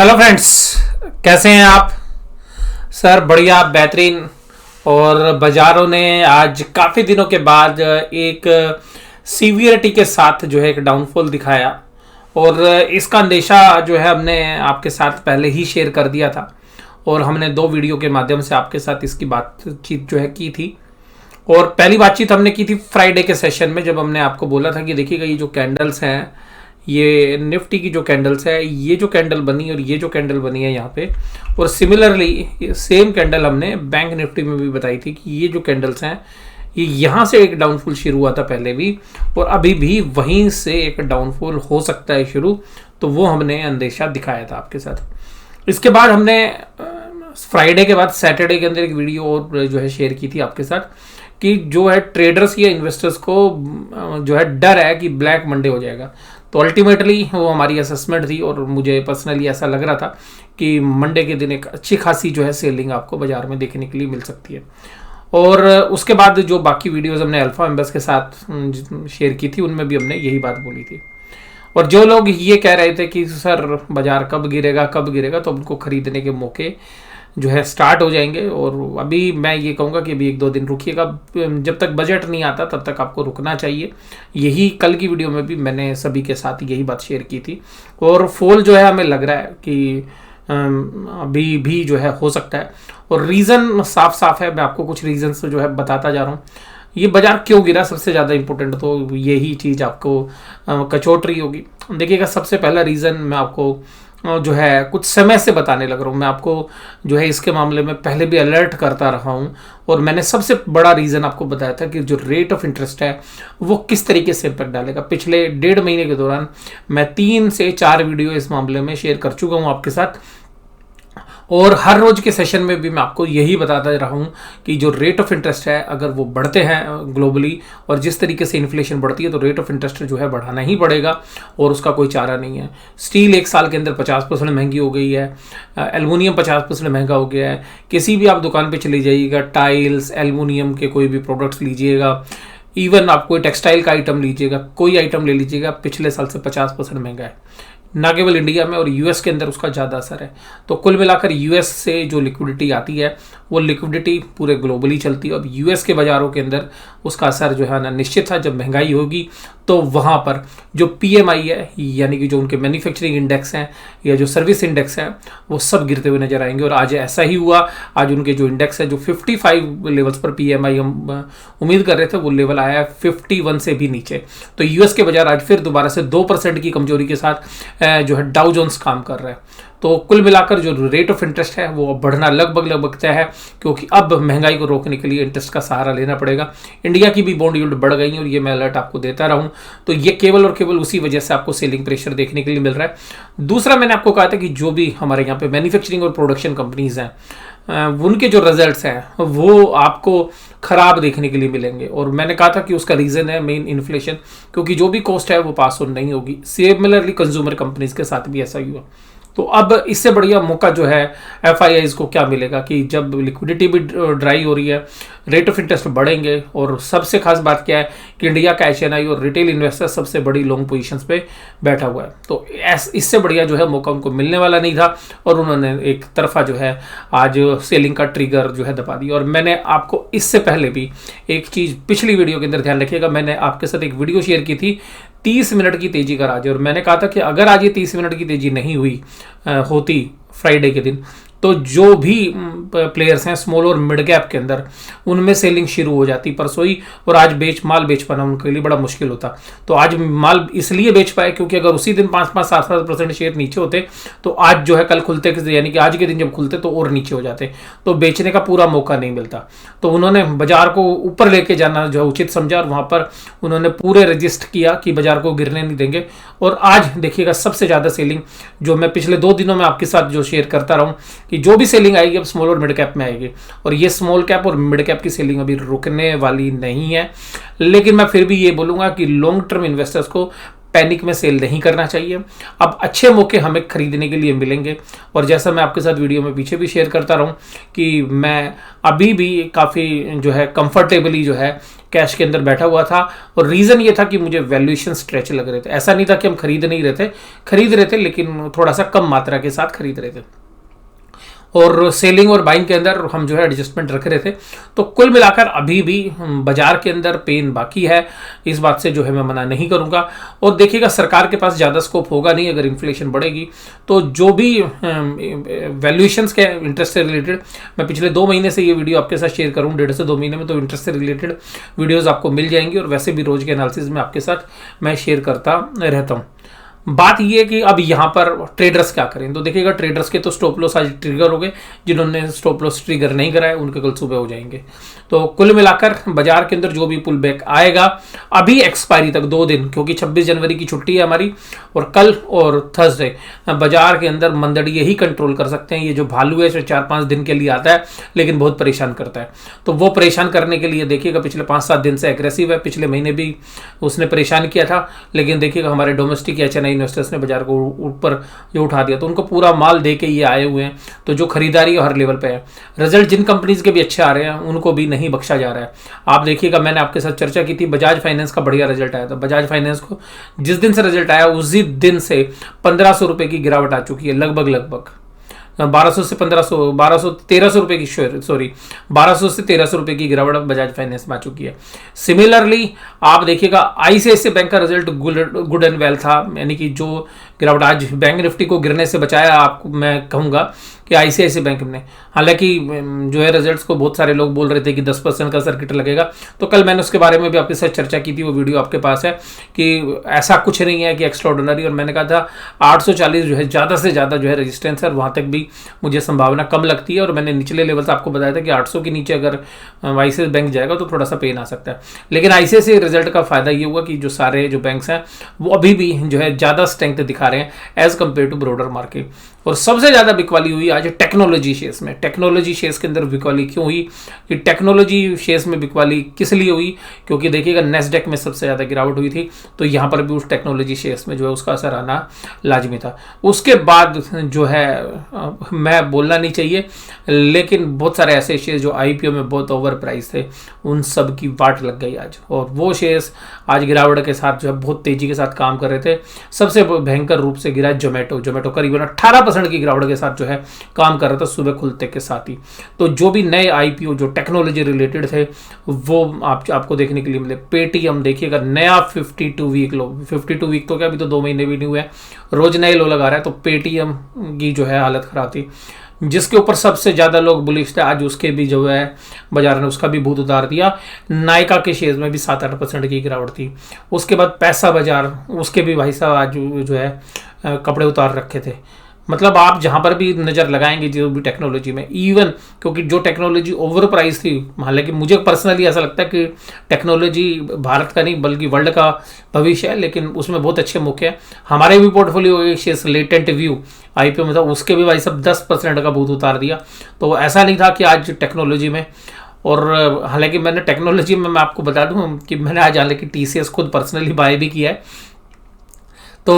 Hello friends, कैसे हैं आप? सर बढ़िया, बेहतरीन। और बाजारों ने आज काफ़ी दिनों के बाद एक सीवियरिटी के साथ जो है एक डाउनफॉल दिखाया। और इसका अंदेशा जो है हमने आपके साथ पहले ही शेयर कर दिया था और हमने 2 वीडियो के माध्यम से आपके साथ इसकी बातचीत जो है की थी। और पहली बातचीत हमने की थी फ्राइडे के सेशन में, जब हमने आपको बोला था कि देखिएगा ये जो कैंडल्स हैं, ये निफ्टी की जो कैंडल्स है, ये जो कैंडल बनी और ये जो कैंडल बनी है यहाँ पे, और सिमिलरली सेम कैंडल हमने बैंक निफ्टी में भी बताई थी कि ये जो कैंडल्स हैं ये यहाँ से एक डाउनफॉल शुरू हुआ था पहले भी, और अभी भी वहीं से एक डाउनफॉल हो सकता है शुरू। तो वो हमने अंदेशा दिखाया था आपके साथ। इसके बाद हमने फ्राइडे के बाद सैटरडे के अंदर एक वीडियो और जो है शेयर की थी आपके साथ कि जो है ट्रेडर्स या इन्वेस्टर्स को जो है डर है कि ब्लैक मंडे हो जाएगा। तो अल्टीमेटली वो हमारी असेसमेंट थी और मुझे पर्सनली ऐसा लग रहा था कि मंडे के दिन एक अच्छी खासी जो है सेलिंग आपको बाजार में देखने के लिए मिल सकती है। और उसके बाद जो बाकी वीडियोस हमने अल्फा मेंबर्स के साथ शेयर की थी उनमें भी हमने यही बात बोली थी। और जो लोग ये कह रहे थे कि सर बाजार कब गिरेगा, तो उनको खरीदने के मौके जो है स्टार्ट हो जाएंगे। और अभी मैं ये कहूँगा कि अभी 1-2 दिन रुकिएगा, जब तक बजट नहीं आता तब तक आपको रुकना चाहिए। यही कल की वीडियो में भी मैंने सभी के साथ यही बात शेयर की थी। और फॉल जो है हमें लग रहा है कि अभी भी जो है हो सकता है। और रीज़न साफ साफ है, मैं आपको कुछ रीजन जो है बताता जा रहा हूँ। ये बाजार क्यों गिरा, सबसे ज़्यादा इंपॉर्टेंट तो यही चीज़ आपको कचोट रही होगी। देखिएगा, सबसे पहला रीज़न मैं आपको जो है कुछ समय से बताने लग रहा हूँ। मैं आपको जो है इसके मामले में पहले भी अलर्ट करता रहा हूँ और मैंने सबसे बड़ा रीज़न आपको बताया था कि जो रेट ऑफ इंटरेस्ट है वो किस तरीके से इम्पैक्ट डालेगा। पिछले 1.5 महीने के दौरान मैं 3 से 4 वीडियो इस मामले में शेयर कर चुका हूँ आपके साथ। और हर रोज के सेशन में भी मैं आपको यही बताता रहा हूँ कि जो रेट ऑफ इंटरेस्ट है अगर वो बढ़ते हैं ग्लोबली और जिस तरीके से इन्फ्लेशन बढ़ती है तो रेट ऑफ इंटरेस्ट जो है बढ़ाना ही पड़ेगा और उसका कोई चारा नहीं है। स्टील 1 साल के अंदर 50% महंगी हो गई है, एल्युमिनियम 50% महंगा हो गया है। किसी भी आप दुकान पर चले जाइएगा, टाइल्स, एल्युमिनियम के कोई भी प्रोडक्ट्स लीजिएगा, इवन आप कोई टेक्सटाइल का आइटम लीजिएगा, कोई आइटम ले लीजिएगा, पिछले साल से 50% महंगा है। ना केवल इंडिया में और यूएस के अंदर उसका ज़्यादा असर है। तो कुल मिलाकर यूएस से जो लिक्विडिटी आती है वो लिक्विडिटी पूरे ग्लोबली चलती है। अब यूएस के बाज़ारों के अंदर उसका असर जो है ना निश्चित था। जब महंगाई होगी तो वहाँ पर जो पीएमआई है, यानी कि जो उनके मैन्युफैक्चरिंग इंडेक्स हैं या जो सर्विस इंडेक्स हैं, वो सब गिरते हुए नजर आएंगे। और आज ऐसा ही हुआ। आज उनके जो इंडेक्स है, जो 55 लेवल्स पर पीएमआई हम उम्मीद कर रहे थे, वो लेवल आया है 51 से भी नीचे। तो यूएस के बाजार आज फिर दोबारा से 2% की कमजोरी के साथ जो है डाउ जोन्स काम कर रहा है। तो कुल मिलाकर जो रेट ऑफ इंटरेस्ट है वो बढ़ना लगभग तय है, क्योंकि अब महंगाई को रोकने के लिए इंटरेस्ट का सहारा लेना पड़ेगा। इंडिया की भी बॉन्ड यील्ड बढ़ गई और ये मैं अलर्ट आपको देता रहूं। तो ये केवल और केवल उसी वजह से आपको सेलिंग प्रेशर देखने के लिए मिल रहा है। दूसरा, मैंने आपको कहा था कि जो भी हमारे यहाँ पे मैन्युफैक्चरिंग और प्रोडक्शन कंपनीज हैं उनके जो रिजल्ट्स हैं वो आपको खराब देखने के लिए मिलेंगे। और मैंने कहा था कि उसका रीज़न है मेन इन्फ्लेशन, क्योंकि जो भी कॉस्ट है वो पास ऑन नहीं होगी। सिमिलरली कंज्यूमर कंपनीज के साथ भी ऐसा ही हुआ। तो अब इससे बढ़िया मौका जो है एफआईआईज को क्या मिलेगा कि जब लिक्विडिटी भी ड्राई हो रही है, रेट ऑफ इंटरेस्ट बढ़ेंगे। और सबसे खास बात क्या है कि इंडिया का एचएनआई और रिटेल इन्वेस्टर सबसे बड़ी लॉन्ग पोजीशंस पे बैठा हुआ है। तो इससे बढ़िया जो है मौका उनको मिलने वाला नहीं था और उन्होंने एक तरफा जो है आज सेलिंग का ट्रिगर जो है दबा दिया। और मैंने आपको इससे पहले भी एक चीज़ पिछली वीडियो के अंदर ध्यान रखिएगा, मैंने आपके साथ एक वीडियो शेयर की थी 30 मिनट की तेजी का राज। और मैंने कहा था कि अगर आज ये 30 मिनट की तेजी नहीं हुई होती फ्राइडे के दिन, तो जो भी प्लेयर्स हैं स्मॉल और मिड कैप के अंदर, उनमें सेलिंग शुरू हो जाती परसों ही। और आज माल बेच पाना उनके लिए बड़ा मुश्किल होता। तो आज माल इसलिए बेच पाए क्योंकि अगर उसी दिन 5-5, 7-7% शेयर नीचे होते तो आज जो है कल खुलते, यानी कि आज के दिन जब खुलते तो और नीचे हो जाते, तो बेचने का पूरा मौका नहीं मिलता। तो उन्होंने बाजार को ऊपर लेके जाना जो है उचित समझा और वहाँ पर उन्होंने पूरे रजिस्ट किया कि बाजार को गिरने नहीं देंगे। और आज देखिएगा सबसे ज़्यादा सेलिंग जो मैं पिछले 2 दिनों में आपके साथ जो शेयर करता रहा हूँ कि जो भी सेलिंग आएगी अब स्मॉल और मिड कैप में आएगी। और ये स्मॉल कैप और मिड कैप की सेलिंग अभी रुकने वाली नहीं है। लेकिन मैं फिर भी ये बोलूँगा कि लॉन्ग टर्म इन्वेस्टर्स को पैनिक में सेल नहीं करना चाहिए। अब अच्छे मौके हमें खरीदने के लिए मिलेंगे। और जैसा मैं आपके साथ वीडियो में पीछे भी शेयर करता रहूं कि मैं अभी भी काफ़ी जो है कंफर्टेबली जो है कैश के अंदर बैठा हुआ था, और रीज़न ये था कि मुझे वैल्यूएशन स्ट्रेच लग रहे थे। ऐसा नहीं था कि हम खरीद नहीं रहे थे, खरीद रहे थे, लेकिन थोड़ा सा कम मात्रा के साथ खरीद रहे थे, और सेलिंग और बाइंग के अंदर हम जो है एडजस्टमेंट रख रहे थे। तो कुल मिलाकर अभी भी बाजार के अंदर पेन बाकी है, इस बात से जो है मैं मना नहीं करूंगा। और देखिएगा, सरकार के पास ज़्यादा स्कोप होगा नहीं अगर इन्फ्लेशन बढ़ेगी तो। जो भी वैल्यूएशंस के इंटरेस्ट से रिलेटेड, मैं पिछले 2 महीने से ये वीडियो आपके साथ शेयर करूँ, 1.5 से 2 महीने में, तो इंटरेस्ट से रिलेटेड वीडियोज़ आपको मिल जाएंगी, और वैसे भी रोज के एनालिसिस में आपके साथ मैं शेयर करता रहता हूँ। बात यह है कि अब यहाँ पर ट्रेडर्स क्या करें। तो देखिएगा, ट्रेडर्स के तो स्टॉप लॉस आज ट्रिगर हो गए, जिन्होंने स्टॉप लॉस ट्रिगर नहीं कराया उनके कल सुबह हो जाएंगे। तो कुल मिलाकर बाजार के अंदर जो भी पुल बैक आएगा, अभी एक्सपायरी तक 2 दिन, क्योंकि 26 जनवरी की छुट्टी है हमारी, और कल और थर्सडे बाजार के अंदर मंदड़ी यही कंट्रोल कर सकते हैं। ये जो भालू है 4-5 दिन के लिए आता है, लेकिन बहुत परेशान करता है। तो वो परेशान करने के लिए देखिएगा पिछले 5-7 दिन से एग्रेसिव है। पिछले महीने भी उसने परेशान किया था, लेकिन देखिएगा हमारे डोमेस्टिक एचएनआई इन्वेस्टर्स ने बाजार को ऊपर जो उठा दिया, तो उनको पूरा माल दे के ये आए हुए हैं। तो जो खरीदारी हर लेवल पे है, रिजल्ट जिन कंपनीज के भी अच्छे आ रहे हैं उनको भी नहीं बख्शा जा रहा है। आप देखिएगा, मैंने आपके साथ चर्चा की थी, बजाज फाइनेंस का बढ़िया रिजल्ट आया था। बजाज फाइनेंस को जिस दिन से रिजल्ट आया उसी दिन से 1500 रुपए की गिरावट आ चुकी है, लगभग 1200 से 1500, 1300 रुपए की, सॉरी 1200 से 1300 रुपए की गिरावट बजाज फाइनेंस में आ चुकी है। सिमिलरली आप देखिएगा, आईसीआईसीआई बैंक का रिजल्ट गुड एंड वेल था, यानी कि जो गिरावट आज बैंक निफ्टी को गिरने से बचाया, आपको मैं कहूंगा कि आईसीआईसीआई बैंक ने, हालांकि जो है रिजल्ट्स को बहुत सारे लोग बोल रहे थे कि 10% का सर्किट लगेगा, तो कल मैंने उसके बारे में भी आपके साथ चर्चा की थी, वो वीडियो आपके पास है, कि ऐसा कुछ नहीं है कि एक्स्ट्राऑर्डिनरी। और मैंने कहा था 840 जो है ज़्यादा से ज़्यादा जो है रेजिस्टेंस है, वहाँ तक भी मुझे संभावना कम लगती है। और मैंने निचले लेवल से आपको बताया था कि 800 के नीचे अगर आईसीआईसीआई बैंक जाएगा तो थोड़ा सा पेन आ सकता है। लेकिन आईसीआईसीआई रिजल्ट का फायदा ये हुआ कि जो सारे जो बैंक्स हैं वो अभी भी जो है ज़्यादा स्ट्रेंथ दिखा रहे हैं as compared to broader market. और सबसे ज़्यादा बिकवाली हुई आज टेक्नोलॉजी शेयर्स में। टेक्नोलॉजी शेयर्स के अंदर बिकवाली क्यों हुई, कि टेक्नोलॉजी शेयर्स में बिकवाली किस लिए हुई, क्योंकि देखिएगा नेस्डेक में सबसे ज़्यादा गिरावट हुई थी, तो यहाँ पर भी उस टेक्नोलॉजी शेयर्स में जो है उसका असर आना लाजमी था। उसके बाद जो है मैं बोलना नहीं चाहिए, लेकिन बहुत सारे ऐसे शेयर्स जो आईपीओ में बहुत ओवर प्राइस थे, उन सब की वाट लग गई आज, और वो शेयर्स आज गिरावट के साथ जो है बहुत तेजी के साथ काम कर रहे थे। सबसे भयंकर रूप से गिरा जोमेटो करीबन 18% की गिरावट के साथ जो है काम कर रहा था सुबह खुलते के साथ ही। तो जो भी नए आईपीओ जो टेक्नोलॉजी रिलेटेड थे वो आपको देखने के लिए मिले। पेटीएम देखिएगा, नया 52 वीक लो, 52 वीक तो क्या, अभी तो 2 महीने भी नहीं हुए, रोज नए लो लगा रहा है। तो पेटीएम की जो है हालत खराब थी, जिसके ऊपर सबसे ज़्यादा लोग बुलिश थे, आज उसके भी जो है बाजार ने उसका भी भूत उतार दिया। नायका के शेयर्स में भी 7-8% की गिरावट थी। उसके बाद पैसा बाजार, उसके भी भाई साहब आज जो है कपड़े उतार रखे थे। मतलब आप जहाँ पर भी नज़र लगाएंगे जो भी टेक्नोलॉजी में, इवन क्योंकि जो टेक्नोलॉजी ओवर प्राइस थी, हालांकि मुझे पर्सनली ऐसा लगता है कि टेक्नोलॉजी भारत का नहीं बल्कि वर्ल्ड का भविष्य है, लेकिन उसमें बहुत अच्छे मौके हैं। हमारे भी portfolio shares latent view IPO में था, उसके भी भाई सब 10% का भूत उतार दिया। तो ऐसा नहीं था कि आज टेक्नोलॉजी में, और हालांकि मैंने टेक्नोलॉजी में मैं आपको बता दूं कि मैंने आज हालांकि टीसीएस खुद पर्सनली बाय भी किया है। तो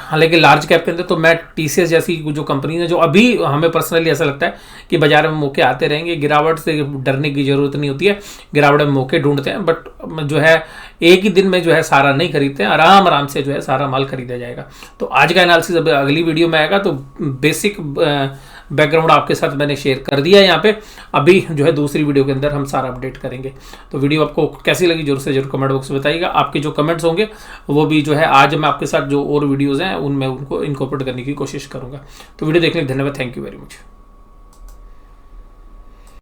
हालांकि लार्ज कैप के अंदर तो मैं टीसीएस जैसी जो कंपनी है, जो अभी हमें पर्सनली ऐसा लगता है कि बाजार में मौके आते रहेंगे, गिरावट से डरने की जरूरत नहीं होती है, गिरावट में मौके ढूंढते हैं, बट जो है एक ही दिन में जो है सारा नहीं खरीदते हैं, आराम से जो है सारा माल खरीदा जाएगा। तो आज का एनालिसिस अब अगली वीडियो में आएगा, तो बेसिक बैकग्राउंड आपके साथ मैंने शेयर कर दिया है यहाँ पे। अभी जो है दूसरी वीडियो के अंदर हम सारा अपडेट करेंगे। तो वीडियो आपको कैसी लगी जरूर से जरूर कमेंट बॉक्स में बताइएगा। आपके जो कमेंट्स होंगे वो भी जो है आज मैं आपके साथ जो और वीडियोज़ हैं उनमें उनको इनकॉर्पोरेट करने की कोशिश करूँगा। तो वीडियो देखने के लिए धन्यवाद, थैंक यू वेरी मच।